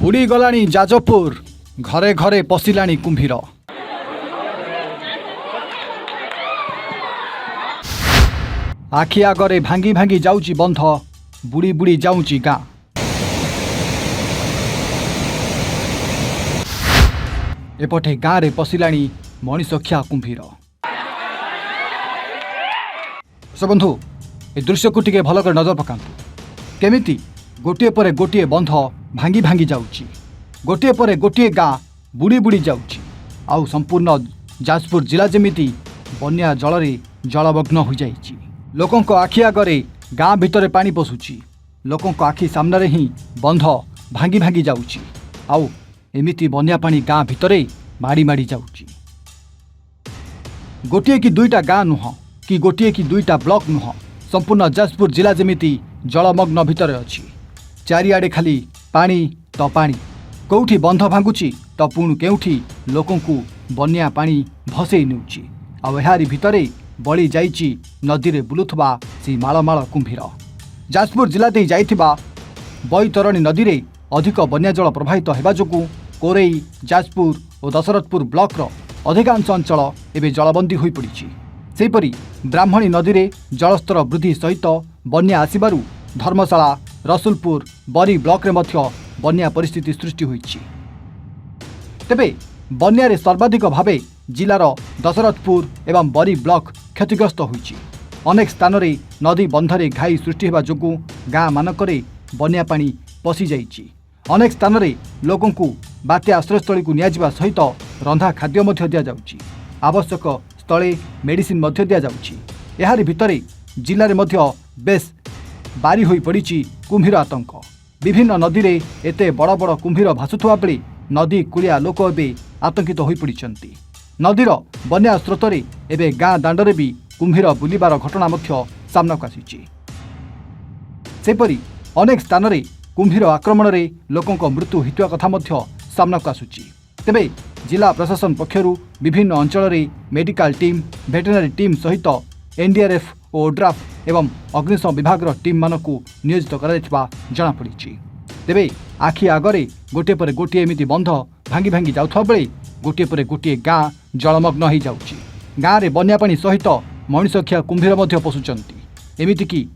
बुड़ी गलानी जाजपुर घरे घरे पशिलानी कुंभीर। आखि आगरे भांगी भांगी जाउची बंध बुड़ी बुड़ी जाउची गाँ। एपटे गाँव रे पशिलानी मणिषखिया कुंभीर। सो बंधु ए दृश्य को टिके भल कर नजर पकांतु। केमिति गोटे पर गोटे बंध भांगी भांगी जाउची, गोटे पर गोटे गाँ बुड़ी बुड़ी जाउची। आउ संपूर्ण जाजपुर जिला जेमिति बन्या जलरे जलमग्न हो जाइची। लोकंक आखि आगरे गाँ भितर पानी पशुची, लोकंक आखि सामने ही बंध भांगी भांगी जाउची। आउ एमिति बन्या पानी गाँ भितरे माड़ी माड़ी जाउची। गोटे कि दुईटा गाँ नुह कि गोटे कि दुईटा ब्लॉक नुह, संपूर्ण जाजपुर जिला जेमिति जलमग्न भितर अछि। चारिआडे खाली पानी तो पानी, कौठी बंध भांगुची तो पुणी केउठी लोकंकु बन्या पानी भसई नेउची। आ एहारी भितरे बळी जाइची नदी रे बुलुथबा सी माळमाळ कुंभीर। जाजपुर जिला दे जाइथिबा बैतरणी नदी रे अधिक बन्या जल प्रवाहित हेबा जोगु कोरेई, जाजपुर और दशरथपुर ब्लॉक रो अधिकांश अंचल एवं जलबंदी होई पड़िछि। सेहीपरि ब्राह्मणी नदी रे जलस्तर वृद्धि सहित बन्या आसिबारु धर्मशाला, रसुलपुर, बरी ब्लॉक रे मध्य बन्या परिस्थिति सृष्टि होइछि। तेबे बन्या रे सर्वाधिक भावे जिलार दशरथपुर एवं बरी ब्लॉक क्षतिग्रस्त होइछि। अनेक स्थान रे नदी बंधरे घाई सृष्टि हेबा जोगु गाँ मानकरे बन्या पानी पशि जाइछि। अनेक स्थान रे लोकंकु बात्या आश्रयस्थली को नियाजिबा सहित रंधा खाद्य मध्य दिया जाउछि। आवश्यक स्थले मेडिसिन मध्य दिया जाउछि। एहारी भितरे जिल्ला रे मध्य बेस बारी होई पड़िछि कुंभीर आतंक। विभिन्न नदी रे एते बड़ बड़ कुंभीर भासुथुवा बेले नदी कूलिया लोक एबे आतंकित होई पड़िछन्ति। नदीर बन्या स्रोतरे एबे गाँ दांडरे भी कुंभीर बुलिबार घटना मध्य सामनाକୁ आसिछि। सेपरि अनेक स्थान रे कुंभीर आक्रमण रे लोकंक मृत्यु हितुआ कथा मध्य सामनाକୁ आसुछि। तेबे जिला प्रशासन पक्षरु विभिन्न अंचल रे मेडिकल टीम, वेटेरिनरी टीम सहित एनडीआरएफ और ओड्राफ एवं अग्निशम विभाग टीम मानकु नियोजित करा जना पड़िछि। तेबे आखि आगरे गोटे पर गोटे एमिति बंध भांगी भांगी जाउथबा बेले गोटे पर गोटे गाँ जलमग्न हो जाउछि। गाँ रे बन्या पानी सहित मणिषखिया कुंभीर मध्य पशुचंती। एमिति कि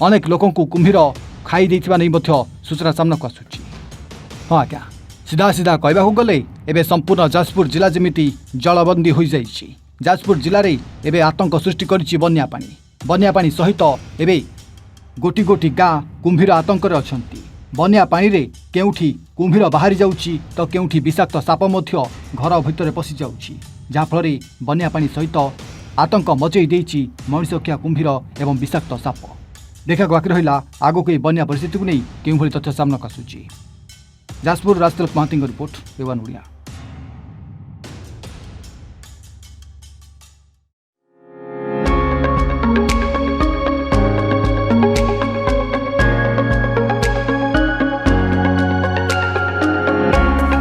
अनेक लोकंकु कुंभीर खाई देथिबा नै मध्य सूचना सामनाକୁ आसुछि। हाँ आज्ञा, सीधा सीधा कहबाकू गले एबे संपूर्ण जाजपुर जिला जेमिति जलबंदी हो जाइछि। जाजपुर जिले में एबे आतंक सृष्टि करिछि बन्या पानी। बन्या पानी सहित एबे गोटी गोटी गाँ कुंभीर आतंक रे अछंती। बन्या पानी रे केउठी कुंभीर बाहरी जाउछि तो केउठी विषाक्त साप मध्य घर भितर पशि जाउछि, जहा फल बन्या पानी सहित आतंक मचई देइछि मणिषखिया कुंभीर एवं विषाक्त साप। देखा बाकी रहिला आगो को बन्या परिस्थिति को नहीं केउ भली तथ्य सामनाକୁ आसुछि। जाजपुर राजतल महांती रिपोर्ट, एवन ओडिया।